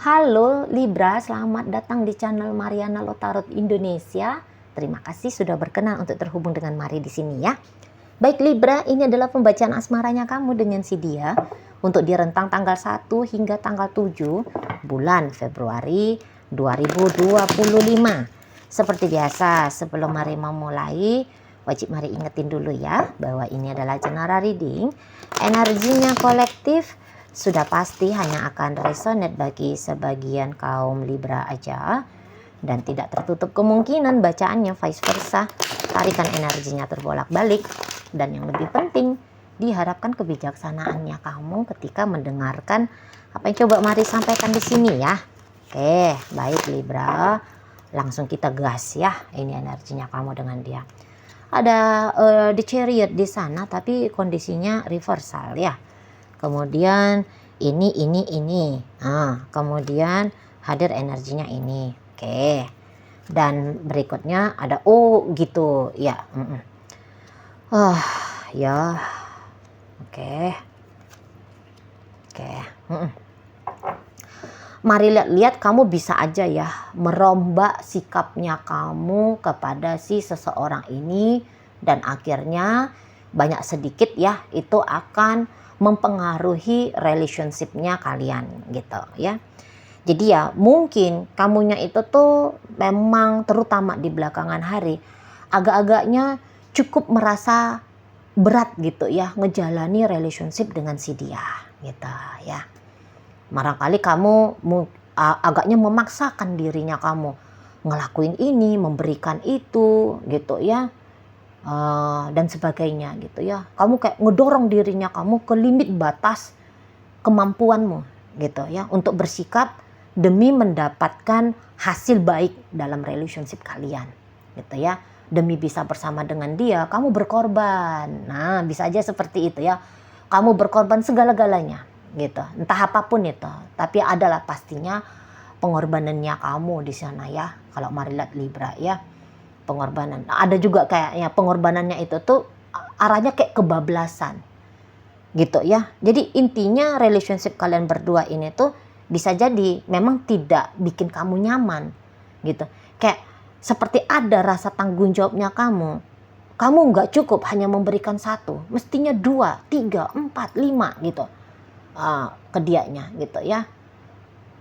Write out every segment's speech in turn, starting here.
Halo Libra, selamat datang di channel Mariana Lotarot Indonesia. Terima kasih sudah berkenan untuk terhubung dengan Mari di sini ya. Baik Libra, ini adalah pembacaan asmaranya kamu dengan si dia untuk di rentang tanggal 1 hingga tanggal 7 bulan Februari 2025. Seperti biasa, sebelum Mari memulai, wajib Mari ingetin dulu ya bahwa ini adalah general reading. Energinya kolektif sudah pasti hanya akan resonate bagi sebagian kaum Libra aja, dan tidak tertutup kemungkinan bacaannya vice versa. Tarikan energinya terbolak-balik, dan yang lebih penting diharapkan kebijaksanaannya kamu ketika mendengarkan apa yang coba Mari sampaikan di sini ya. Oke, baik Libra, langsung kita gas ya. Ini energinya kamu dengan dia. Ada The Chariot di sana, tapi kondisinya reversal ya. Kemudian ini. Kemudian hadir energinya ini. Oke. Dan berikutnya ada gitu ya. Ya. Oke. Mari lihat kamu bisa aja ya merombak sikapnya kamu kepada si seseorang ini, dan akhirnya banyak sedikit ya itu akan mempengaruhi relationship-nya kalian gitu ya. Jadi ya mungkin kamunya itu tuh memang terutama di belakangan hari agak-agaknya cukup merasa berat gitu ya ngejalani relationship dengan si dia gitu ya. Barangkali kamu agaknya memaksakan dirinya kamu ngelakuin ini, memberikan itu gitu ya. Dan sebagainya gitu ya. Kamu kayak ngedorong dirinya kamu ke limit batas kemampuanmu gitu ya untuk bersikap demi mendapatkan hasil baik dalam relationship kalian gitu ya. Demi bisa bersama dengan dia kamu berkorban. Nah, bisa aja seperti itu ya. Kamu berkorban segala-galanya gitu. Entah apapun itu, tapi adalah pastinya pengorbanannya kamu di sana ya. Kalau Mari lihat Libra ya. Pengorbanan. Ada juga kayaknya pengorbanannya itu tuh arahnya kayak kebablasan gitu ya. Jadi intinya relationship kalian berdua ini tuh bisa jadi memang tidak bikin kamu nyaman gitu. Kayak seperti ada rasa tanggung jawabnya kamu. Kamu nggak cukup hanya memberikan satu, mestinya 2, 3, 4, 5 gitu ke dianya gitu ya.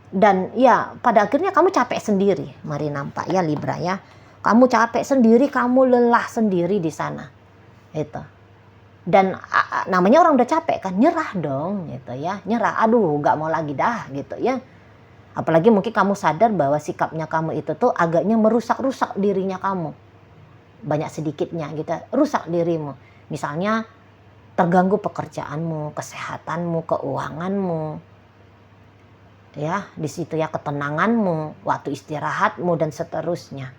Dan ya pada akhirnya kamu capek sendiri. Mari nampak ya Libra ya. Kamu capek sendiri, kamu lelah sendiri di sana. Itu. Dan namanya orang udah capek kan, nyerah dong gitu ya. Nyerah, aduh gak mau lagi dah gitu ya. Apalagi mungkin kamu sadar bahwa sikapnya kamu itu tuh agaknya merusak-rusak dirinya kamu. Banyak sedikitnya gitu, rusak dirimu. Misalnya terganggu pekerjaanmu, kesehatanmu, keuanganmu. Ya, di situ ya ketenanganmu, waktu istirahatmu dan seterusnya.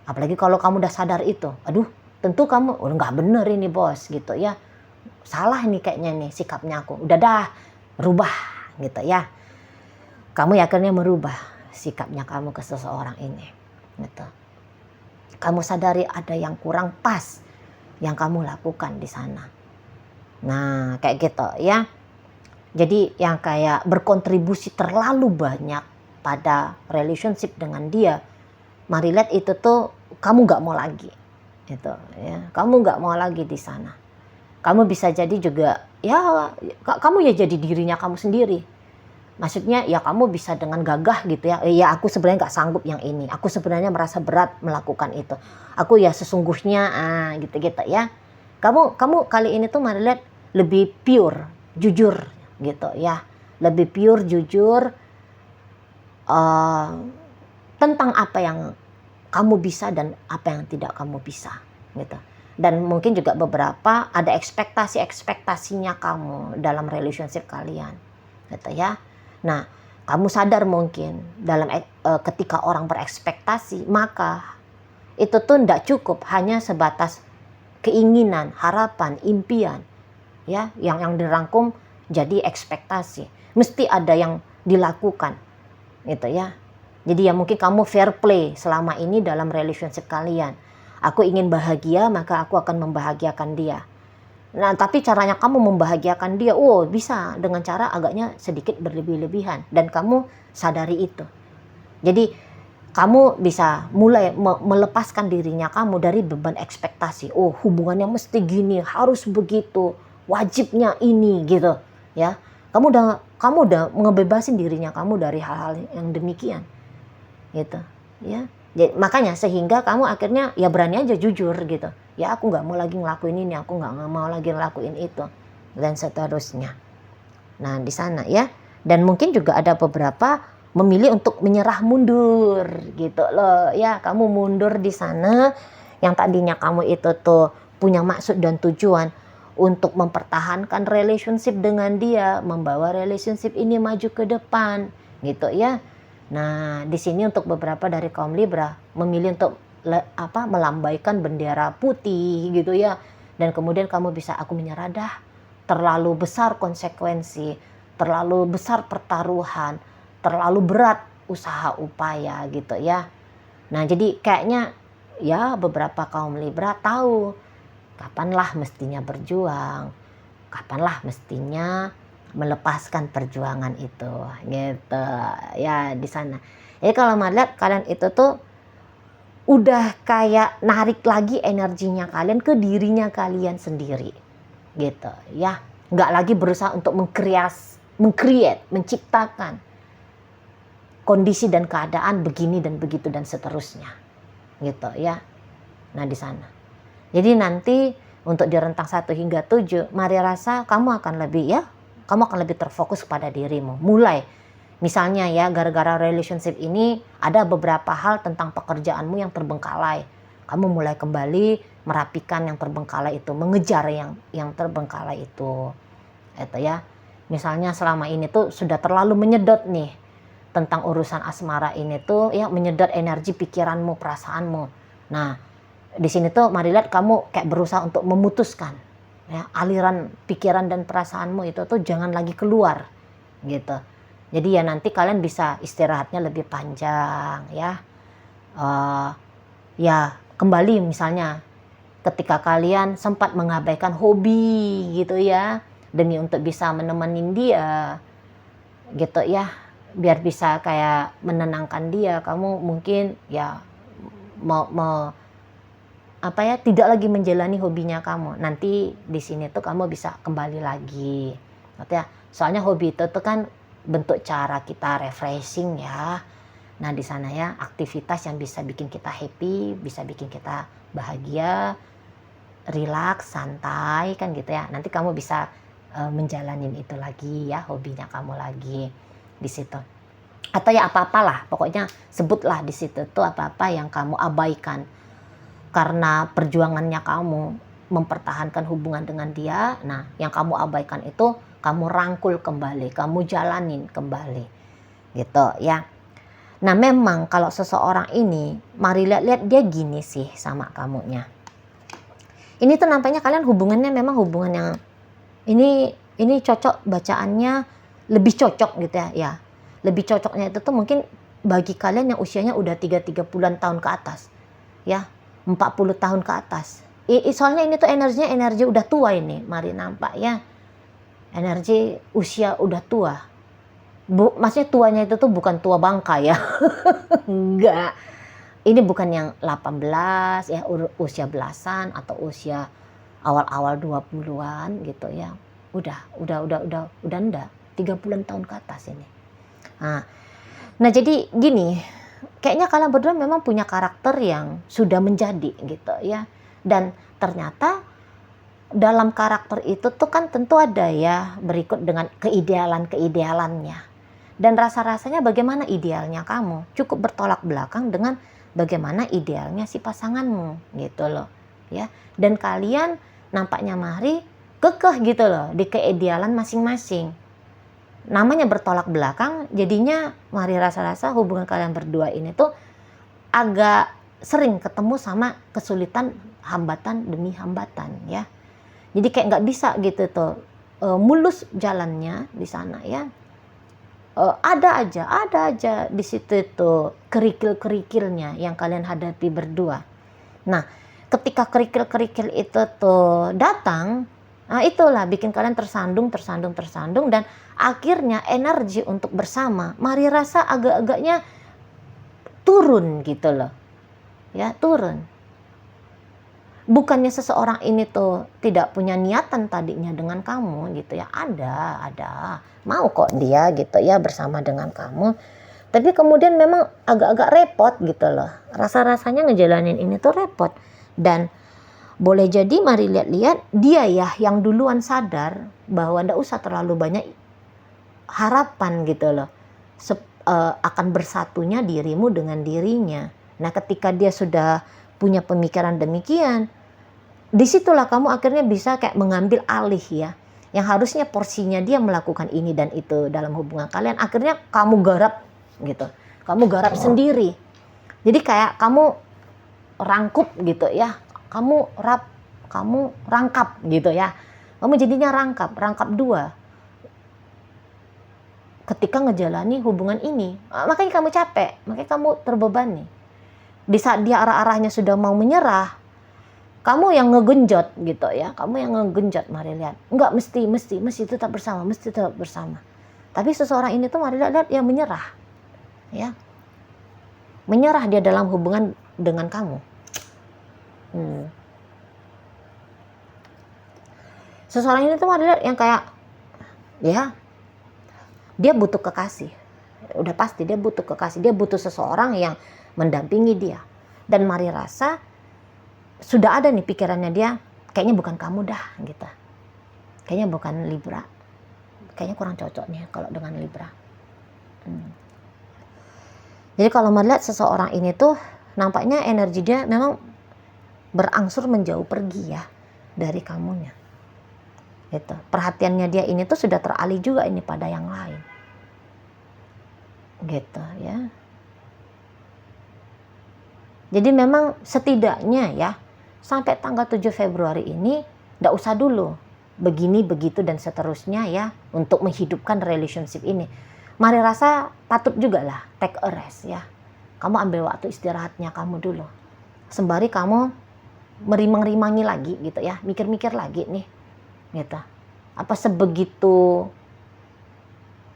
Apalagi kalau kamu udah sadar itu, aduh tentu kamu nggak bener ini bos gitu ya, salah nih kayaknya nih sikapnya aku, udah dah rubah gitu ya. Kamu akhirnya merubah sikapnya kamu ke seseorang ini gitu. Kamu sadari ada yang kurang pas yang kamu lakukan di sana. Nah kayak gitu ya. Jadi yang kayak berkontribusi terlalu banyak pada relationship dengan dia, Mari lihat itu tuh kamu nggak mau lagi, itu ya. Kamu nggak mau lagi di sana. Kamu bisa jadi juga ya, kamu ya jadi dirinya kamu sendiri. Maksudnya ya kamu bisa dengan gagah gitu ya. Ya aku sebenarnya nggak sanggup yang ini. Aku sebenarnya merasa berat melakukan itu. Aku ya sesungguhnya gitu-gitu ya. Kamu kali ini tuh Mari lihat lebih pure, jujur gitu ya. Lebih pure, jujur. Tentang apa yang kamu bisa dan apa yang tidak kamu bisa gitu. Dan mungkin juga beberapa ada ekspektasinya kamu dalam relationship kalian gitu ya. Nah kamu sadar mungkin dalam ketika orang berekspektasi, maka itu tuh tidak cukup hanya sebatas keinginan, harapan, impian ya, yang dirangkum jadi ekspektasi. Mesti ada yang dilakukan gitu ya. Jadi ya mungkin kamu fair play selama ini dalam relationship kalian. Aku ingin bahagia, maka aku akan membahagiakan dia. Nah, tapi caranya kamu membahagiakan dia, oh bisa dengan cara agaknya sedikit berlebih-lebihan. Dan kamu sadari itu. Jadi kamu bisa mulai melepaskan dirinya kamu dari beban ekspektasi. Oh, hubungannya mesti gini, harus begitu, wajibnya ini gitu, ya. Kamu udah ngebebasin dirinya kamu dari hal-hal yang demikian, gitu, ya. Jadi, makanya sehingga kamu akhirnya ya berani aja jujur gitu. Ya aku nggak mau lagi ngelakuin ini, aku nggak mau lagi ngelakuin itu, dan seterusnya. Nah di sana ya. Dan mungkin juga ada beberapa memilih untuk menyerah mundur gitu loh ya. Kamu mundur di sana yang tadinya kamu itu tuh punya maksud dan tujuan untuk mempertahankan relationship dengan dia, membawa relationship ini maju ke depan gitu ya. Nah di sini untuk beberapa dari kaum Libra memilih untuk melambaikan bendera putih gitu ya. Dan kemudian kamu bisa, aku menyerah dah, terlalu besar konsekuensi, terlalu besar pertaruhan, terlalu berat usaha upaya gitu ya. Nah jadi kayaknya ya beberapa kaum Libra tahu kapanlah mestinya berjuang, kapanlah mestinya melepaskan perjuangan itu gitu ya di sana. Jadi kalau melihat kalian itu tuh udah kayak narik lagi energinya kalian ke dirinya kalian sendiri gitu ya, nggak lagi berusaha untuk mengcreate, menciptakan kondisi dan keadaan begini dan begitu dan seterusnya gitu ya. Nah di sana jadi nanti untuk di rentang 1 hingga 7 mari rasa kamu akan lebih terfokus pada dirimu. Mulai misalnya ya, gara-gara relationship ini ada beberapa hal tentang pekerjaanmu yang terbengkalai. Kamu mulai kembali merapikan yang terbengkalai itu, mengejar yang terbengkalai itu ya. Misalnya selama ini tuh sudah terlalu menyedot nih tentang urusan asmara ini tuh ya, menyedot energi pikiranmu, perasaanmu. Nah, di sini tuh mari lihat kamu kayak berusaha untuk memutuskan ya, aliran pikiran dan perasaanmu itu tuh jangan lagi keluar gitu. Jadi ya nanti kalian bisa istirahatnya lebih panjang ya. Ya kembali misalnya ketika kalian sempat mengabaikan hobi gitu ya, demi untuk bisa menemenin dia gitu ya, biar bisa kayak menenangkan dia, kamu mungkin ya tidak lagi menjalani hobinya kamu. Nanti di sini tuh kamu bisa kembali lagi ya. Soalnya hobi itu tuh kan bentuk cara kita refreshing ya. Nah di sana ya, aktivitas yang bisa bikin kita happy, bisa bikin kita bahagia, relax, santai kan gitu ya. Nanti kamu bisa menjalanin itu lagi ya, hobinya kamu lagi di situ. Atau ya apa-apalah, pokoknya sebutlah di situ tuh apa-apa yang kamu abaikan karena perjuangannya kamu mempertahankan hubungan dengan dia. Nah yang kamu abaikan itu kamu rangkul kembali, kamu jalanin kembali gitu ya. Nah memang kalau seseorang ini, mari lihat dia gini sih sama kamunya. Ini tuh nampaknya kalian hubungannya memang hubungan yang ini cocok, bacaannya lebih cocok gitu ya. Lebih cocoknya itu tuh mungkin bagi kalian yang usianya udah 30 tahun ke atas ya, 40 tahun ke atas. Soalnya ini tuh energinya energi udah tua ini, mari nampak ya. Energi usia udah tua. Maksudnya tuanya itu tuh bukan tua bangka ya. Enggak. Ini bukan yang 18 ya, usia belasan atau usia awal-awal 20-an gitu ya. Udah enggak. 30 tahun ke atas ini. Nah jadi gini, kayaknya kalian berdua memang punya karakter yang sudah menjadi gitu ya. Dan ternyata dalam karakter itu tuh kan tentu ada ya berikut dengan keidealannya. Dan rasa-rasanya bagaimana idealnya kamu cukup bertolak belakang dengan bagaimana idealnya si pasanganmu gitu loh ya. Dan kalian nampaknya mari kekeh gitu loh di keidealan masing-masing. Namanya bertolak belakang, jadinya mari rasa-rasa hubungan kalian berdua ini tuh agak sering ketemu sama kesulitan, hambatan demi hambatan ya. Jadi kayak nggak bisa gitu tuh mulus jalannya di sana ya. Ada aja di situ tuh kerikil-kerikilnya yang kalian hadapi berdua. Nah, ketika kerikil-kerikil itu tuh datang, Nah, itulah bikin kalian tersandung dan akhirnya energi untuk bersama mari rasa agak-agaknya turun gitu loh. Ya, turun. Bukannya seseorang ini tuh tidak punya niatan tadinya dengan kamu gitu ya. Ada. Mau kok dia gitu ya bersama dengan kamu. Tapi kemudian memang agak-agak repot gitu loh. Rasa-rasanya ngejalanin ini tuh repot. Dan boleh jadi mari lihat-lihat dia ya yang duluan sadar bahwa ndak usah terlalu banyak harapan gitu loh. Akan bersatunya dirimu dengan dirinya. Nah, ketika dia sudah punya pemikiran demikian, disitulah kamu akhirnya bisa kayak mengambil alih ya. Yang harusnya porsinya dia melakukan ini dan itu dalam hubungan kalian, akhirnya kamu garap gitu. Kamu garap sendiri. Jadi kayak kamu rangkup gitu ya. Kamu rangkap gitu ya. Kamu jadinya rangkap dua. Ketika ngejalani hubungan ini, makanya kamu capek, makanya kamu terbebani. Di saat dia arah-arahnya sudah mau menyerah, kamu yang ngegenjot gitu ya, kamu yang ngegenjot. Mari lihat, enggak mesti tetap bersama. Tapi seseorang ini tuh mari lihat yang menyerah, ya, menyerah dia dalam hubungan dengan kamu. Seseorang ini tuh mari lihat yang kayak, ya, dia butuh kekasih. Udah pasti dia butuh kekasih, dia butuh seseorang yang mendampingi dia. Dan mari rasa sudah ada nih pikirannya dia, kayaknya bukan kamu dah gitu. Kayaknya bukan Libra. Kayaknya kurang cocok nih kalau dengan Libra. Jadi kalau melihat seseorang ini tuh nampaknya energi dia memang berangsur menjauh pergi ya dari kamunya. Gitu. Perhatiannya dia ini tuh sudah teralih juga ini pada yang lain. Gitu ya. Jadi memang setidaknya ya sampai tanggal 7 Februari ini nggak usah dulu begini begitu dan seterusnya ya untuk menghidupkan relationship ini. Mari rasa patut juga lah take a rest ya. Kamu ambil waktu istirahatnya kamu dulu. Sembari kamu merimang-rimangi lagi gitu ya, mikir-mikir lagi nih. Gitu. Apa sebegitu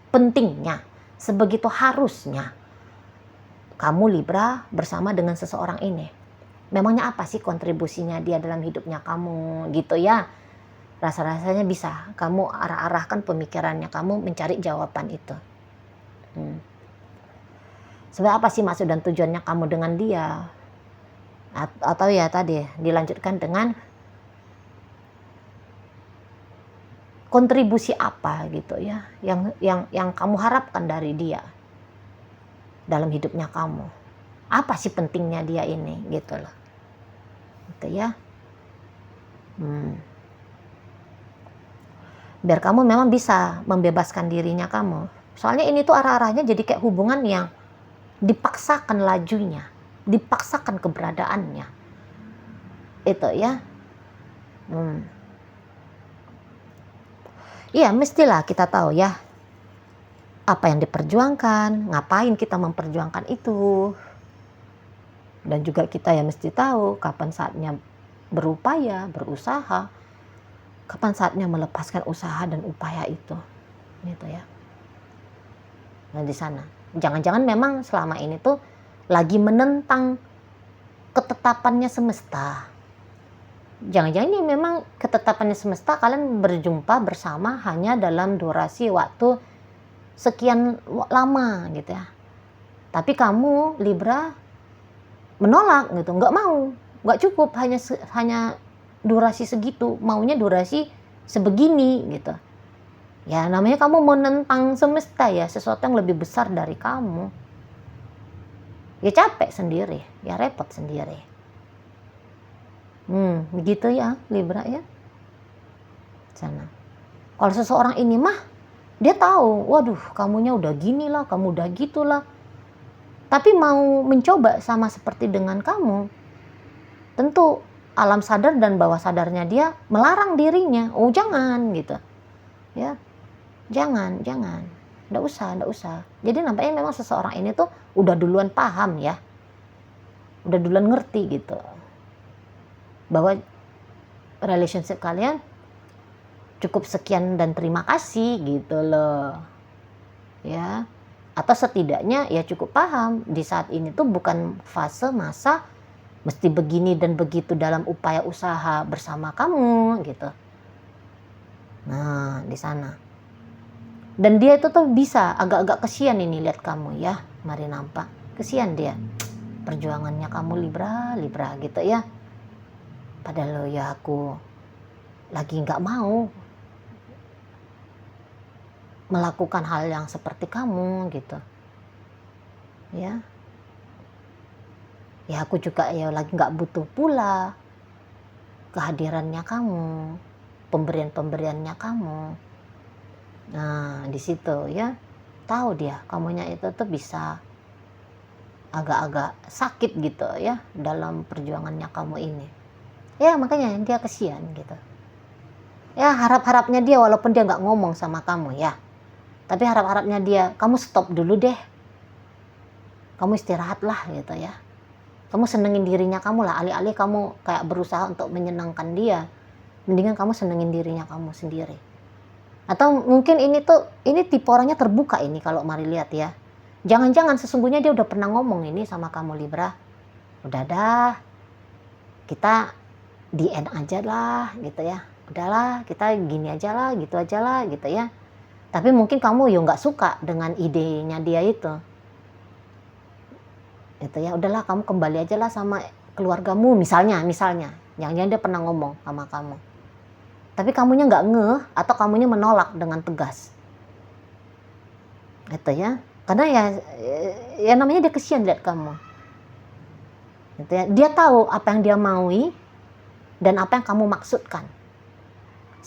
pentingnya, sebegitu harusnya kamu Libra bersama dengan seseorang ini. Memangnya apa sih kontribusinya dia dalam hidupnya kamu gitu ya. Rasa-rasanya bisa kamu arah-arahkan pemikirannya, kamu mencari jawaban itu. Sebenarnya apa sih maksud dan tujuannya kamu dengan dia? Atau ya tadi dilanjutkan dengan kontribusi apa gitu ya yang kamu harapkan dari dia dalam hidupnya kamu. Apa sih pentingnya dia ini gitu loh. Gitu ya. Biar kamu memang bisa membebaskan dirinya kamu. Soalnya ini tuh arah-arahnya jadi kayak hubungan yang dipaksakan lajunya, dipaksakan keberadaannya. Itu ya. Iya, mestilah kita tahu ya apa yang diperjuangkan, ngapain kita memperjuangkan itu. Dan juga kita ya mesti tahu kapan saatnya berupaya, berusaha, kapan saatnya melepaskan usaha dan upaya itu. Gitu ya. Nah, di sana. Jangan-jangan memang selama ini tuh lagi menentang ketetapannya semesta. Jangan-jangan ini memang ketetapannya semesta, kalian berjumpa bersama hanya dalam durasi waktu sekian lama gitu ya. Tapi kamu Libra menolak gitu, nggak mau, nggak cukup hanya durasi segitu, maunya durasi sebegini gitu. Ya namanya kamu menentang semesta ya, sesuatu yang lebih besar dari kamu. Ya capek sendiri, ya repot sendiri. Begitu ya Libra ya. Sana. Kalau seseorang ini mah dia tahu, waduh kamunya udah gini lah, kamu udah gitulah. Tapi mau mencoba sama seperti dengan kamu, tentu alam sadar dan bawah sadarnya dia melarang dirinya. Oh jangan gitu. Ya. Jangan. Nggak usah. Jadi nampaknya memang seseorang ini tuh udah duluan paham ya. Udah duluan ngerti gitu. Bahwa relationship kalian cukup sekian dan terima kasih gitu loh. Ya. Atau setidaknya ya cukup paham di saat ini tuh bukan fase masa mesti begini dan begitu dalam upaya usaha bersama kamu gitu. Nah, di sana. Dan dia itu tuh bisa agak-agak kesian ini lihat kamu ya, mari nampak. Kesian dia. Perjuangannya kamu Libra gitu ya. Padahal lo ya aku lagi nggak mau melakukan hal yang seperti kamu gitu. Ya. Ya aku juga ya lagi nggak butuh pula kehadirannya kamu, pemberiannya kamu. Nah di situ ya tahu dia kamunya itu tuh bisa agak-agak sakit gitu ya dalam perjuangannya kamu ini. Ya makanya dia kesian gitu. Ya harap-harapnya dia walaupun dia nggak ngomong sama kamu ya, tapi harap-harapnya dia kamu stop dulu deh, kamu istirahat lah gitu ya. Kamu senengin dirinya kamu lah, alih-alih kamu kayak berusaha untuk menyenangkan dia, mendingan kamu senengin dirinya kamu sendiri. Atau mungkin ini tipe orangnya terbuka ini kalau mari lihat ya. Jangan-jangan sesungguhnya dia udah pernah ngomong ini sama kamu Libra. Udah dah, kita di end aja lah gitu ya. Udahlah, kita gini aja lah, gitu aja lah gitu ya. Tapi mungkin kamu ya nggak suka dengan idenya dia itu. Gitu ya, udahlah kamu kembali aja lah sama keluargamu misalnya. Jangan-jangan dia pernah ngomong sama kamu. Tapi kamunya nggak ngeh atau kamunya menolak dengan tegas. Gitu ya. Karena ya namanya dia kesian lihat kamu. Gitu ya. Dia tahu apa yang dia maui dan apa yang kamu maksudkan.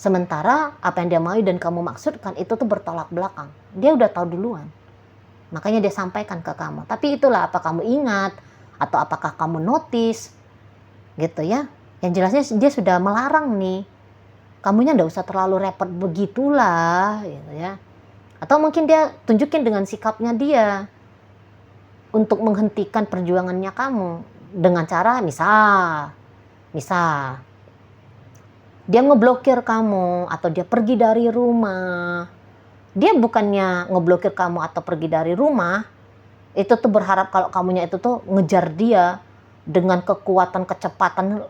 Sementara apa yang dia maui dan kamu maksudkan itu tuh bertolak belakang. Dia udah tahu duluan. Makanya dia sampaikan ke kamu. Tapi itulah apa kamu ingat atau apakah kamu notice gitu ya. Yang jelasnya dia sudah melarang nih. Kamunya nggak usah terlalu repot begitulah gitu ya. Atau mungkin dia tunjukin dengan sikapnya dia untuk menghentikan perjuangannya kamu dengan cara misal dia ngeblokir kamu atau dia pergi dari rumah. Dia bukannya ngeblokir kamu atau pergi dari rumah, itu tuh berharap kalau kamunya itu tuh ngejar dia dengan kekuatan kecepatan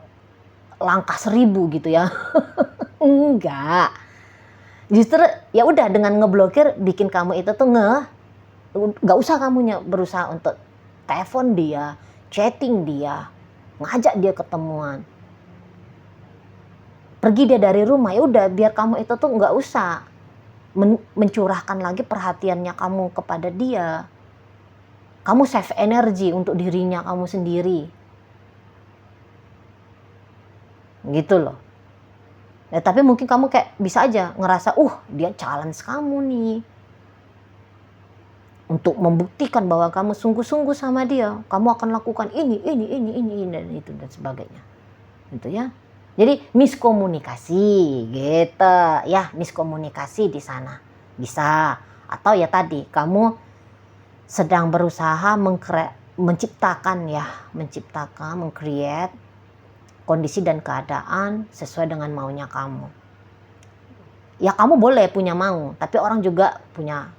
langkah 1000 gitu ya. Enggak. Justru ya udah dengan ngeblokir bikin kamu itu tuh nggak usah kamunya berusaha untuk telepon dia, chatting dia, ngajak dia ketemuan. Pergi dia dari rumah, ya udah biar kamu itu tuh nggak usah mencurahkan lagi perhatiannya kamu kepada dia. Kamu save energi untuk dirinya kamu sendiri. Gitu loh. Ya, tapi mungkin kamu kayak bisa aja ngerasa, dia challenge kamu nih. Untuk membuktikan bahwa kamu sungguh-sungguh sama dia. Kamu akan lakukan ini, dan itu, dan sebagainya. Gitu ya. Jadi miskomunikasi gitu ya, miskomunikasi di sana bisa. Atau ya tadi kamu sedang berusaha menciptakan, meng-create kondisi dan keadaan sesuai dengan maunya kamu. Ya kamu boleh punya mau, tapi orang juga punya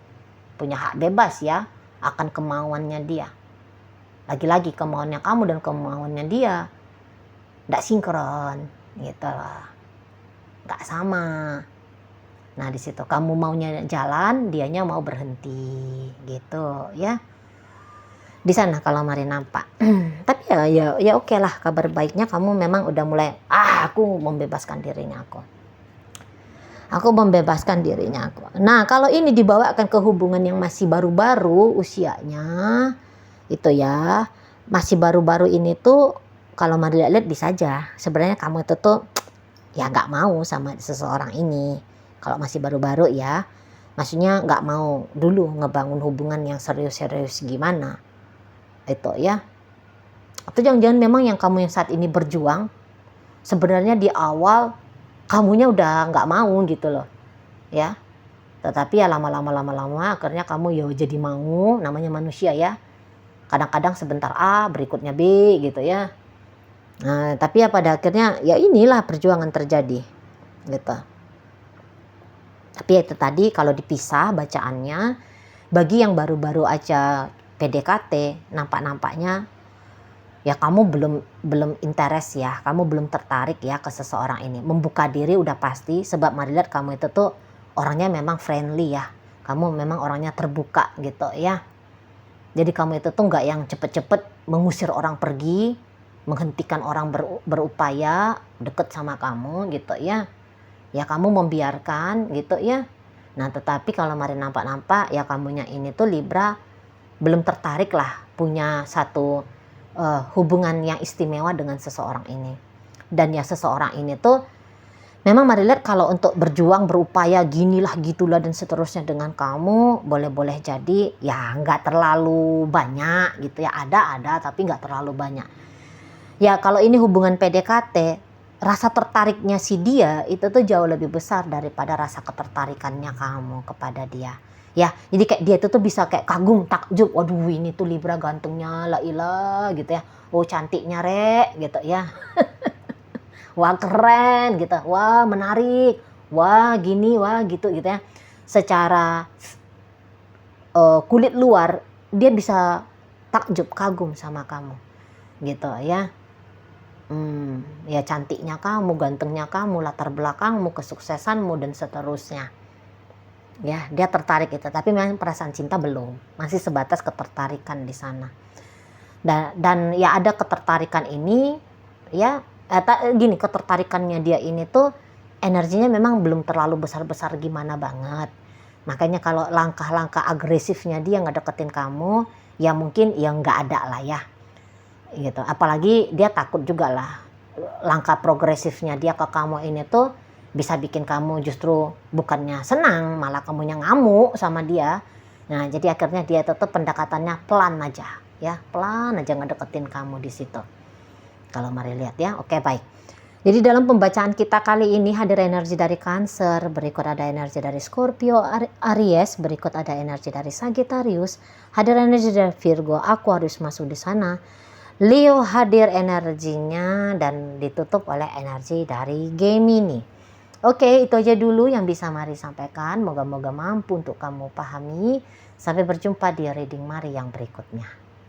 hak bebas ya akan kemauannya dia. Lagi-lagi kemauannya kamu dan kemauannya dia tidak sinkron. Gitu loh, nggak sama. Nah di situ kamu maunya jalan, dianya mau berhenti, gitu ya. Di sana kalau mari nampak. Tapi ya oke lah, kabar baiknya kamu memang udah mulai aku membebaskan dirinya aku membebaskan dirinya aku. Nah kalau ini dibawakan ke hubungan yang masih baru-baru usianya itu ya, masih baru-baru ini tuh kalau mari lihat bisa aja sebenarnya kamu itu tuh ya nggak mau sama seseorang ini kalau masih baru-baru ya, maksudnya nggak mau dulu ngebangun hubungan yang serius-serius gimana itu ya. Atau jangan-jangan memang yang kamu yang saat ini berjuang sebenarnya di awal kamunya udah nggak mau gitu loh ya, tetapi ya lama-lama akhirnya kamu ya jadi mau. Namanya manusia ya, kadang-kadang sebentar A berikutnya B gitu ya. Nah, tapi ya pada akhirnya ya inilah perjuangan terjadi gitu. Tapi itu tadi kalau dipisah bacaannya, bagi yang baru-baru aja PDKT, nampak-nampaknya ya kamu belum interest ya, kamu belum tertarik ya ke seseorang ini. Membuka diri udah pasti, sebab Mari lihat kamu itu tuh orangnya memang friendly ya. Kamu memang orangnya terbuka gitu ya. Jadi kamu itu tuh nggak yang cepet-cepet mengusir orang pergi, menghentikan orang berupaya deket sama kamu gitu ya. Ya kamu membiarkan gitu ya. Nah tetapi kalau Mari nampak-nampak ya kamunya ini tuh Libra belum tertarik lah punya satu hubungan yang istimewa dengan seseorang ini. Dan ya seseorang ini tuh memang Mari lihat kalau untuk berjuang, berupaya ginilah gitulah dan seterusnya dengan kamu, boleh-boleh jadi ya nggak terlalu banyak gitu ya, ada tapi nggak terlalu banyak. Ya kalau ini hubungan PDKT, rasa tertariknya si dia itu tuh jauh lebih besar daripada rasa ketertarikannya kamu kepada dia. Ya, jadi kayak dia itu tuh bisa kayak kagum, takjub, waduh ini tuh Libra gantengnya, la ilah gitu ya. Oh cantiknya rek gitu ya. Wah keren gitu, wah menarik, wah gini, wah gitu ya. Secara kulit luar dia bisa takjub, kagum sama kamu gitu ya. Ya cantiknya kamu, gantengnya kamu, latar belakangmu, kesuksesanmu dan seterusnya. Ya, dia tertarik itu, tapi memang perasaan cinta belum, masih sebatas ketertarikan di sana. Dan ya ada ketertarikan ini ya. Gini, ketertarikannya dia ini tuh energinya memang belum terlalu besar-besar gimana banget. Makanya kalau langkah-langkah agresifnya dia ngedeketin kamu, ya mungkin ya nggak ada lah ya. Gitu. Apalagi dia takut juga lah langkah progresifnya dia ke kamu ini tuh bisa bikin kamu justru bukannya senang, malah kamunya ngamuk sama dia. Nah, jadi akhirnya dia tetap pendekatannya pelan aja ya, pelan aja ngedeketin kamu di situ. Kalau Mari lihat ya, oke baik. Jadi dalam pembacaan kita kali ini hadir energi dari Cancer, berikut ada energi dari Scorpio, Aries, berikut ada energi dari Sagittarius, hadir energi dari Virgo, Aquarius masuk di sana. Leo hadir energinya dan ditutup oleh energi dari Gemini. Oke, itu aja dulu yang bisa Mari sampaikan. Moga-moga mampu untuk kamu pahami. Sampai berjumpa di reading Mari yang berikutnya.